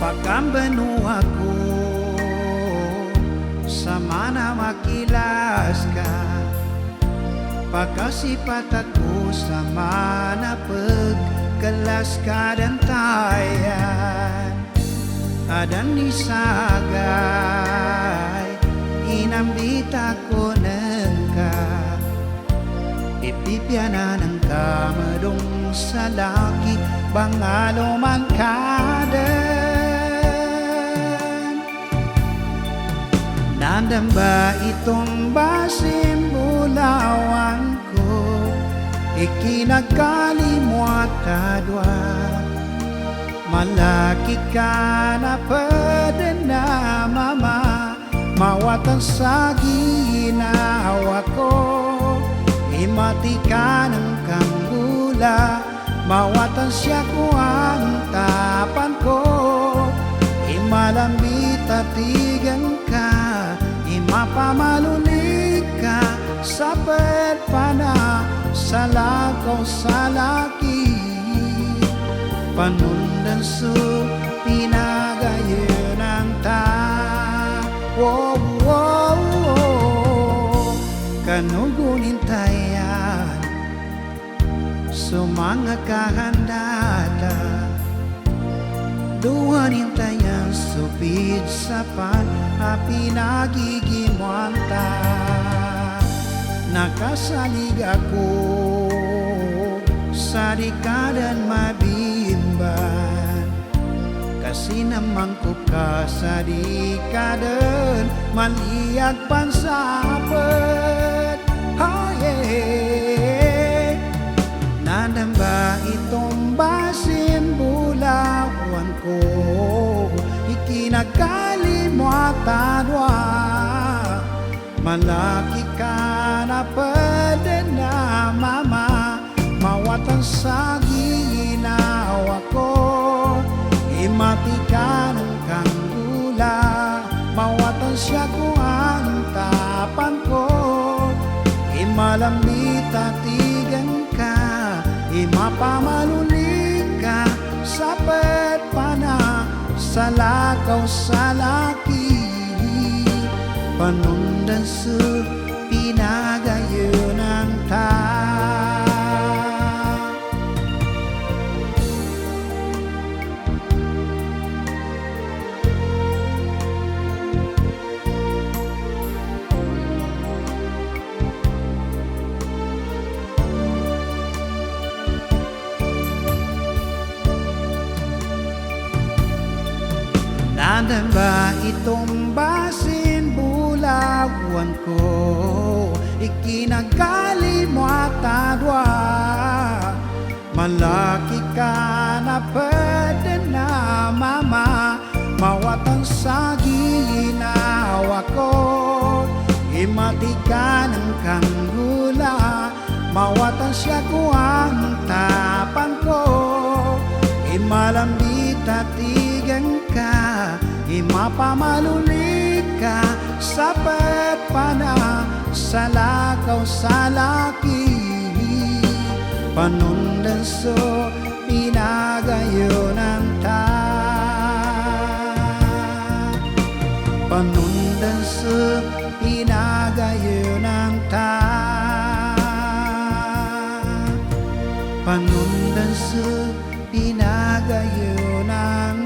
Pagkambanu ako sa mana makilas ka, pagkasipat ako sa mana pagkalas ka dantayan. Adan nisagay inambita ko nengka, ipipyanan ang kamadong sa laki bangalo man kadan. Nandang ba itong basim bulawan ko, ikinagkalimot kadwa. Malaki ka na pwede na mama, mawatan sa ginawa ko. Imati ka ng kanggula, mawatan siya ko ang tapan ko. Imalambit at tigan ka, imapamalulik ka, sapet pa na sa lakaw sa laki. Panundan su pinagayon ang ta. Wow, wow, wow. Kanugunin tayan sumanga kahandata, duwanin tayan supid sapan api nagigimwanta. Nakasalig ako sa dikadan mabimban, kasi namangkop ka sa dikadan maliyag pansapet. Oh yeah. Nandang ba itong basin bulawan ko, ikinagkalimot adwa. Malaki ka na pwede na mama, mawatan sa ginawa ko. Imati ka ng kanggula, mawatan siya ko ang tapan ko. Imalambit at tigan ka, imapamalulik ka, sapet pa na sa lakaw sa laki. Panundan sa pinagayon ang ta. Nandang ba itong basin bulawan ko, ikinagkalimot adwa. Malaki ka na pwede na mama, mawatan sa ginawa ko. Imati ka ng kanggula, mawatan siya ko ang tapan ko. Imalambit at tigan ka, imapamalulik ka, sapet pa na sa lakaw sa laki. Panundan so pinagayon ang ta. Panundan so pinagayon ang ta. Panundan so pinagayon ang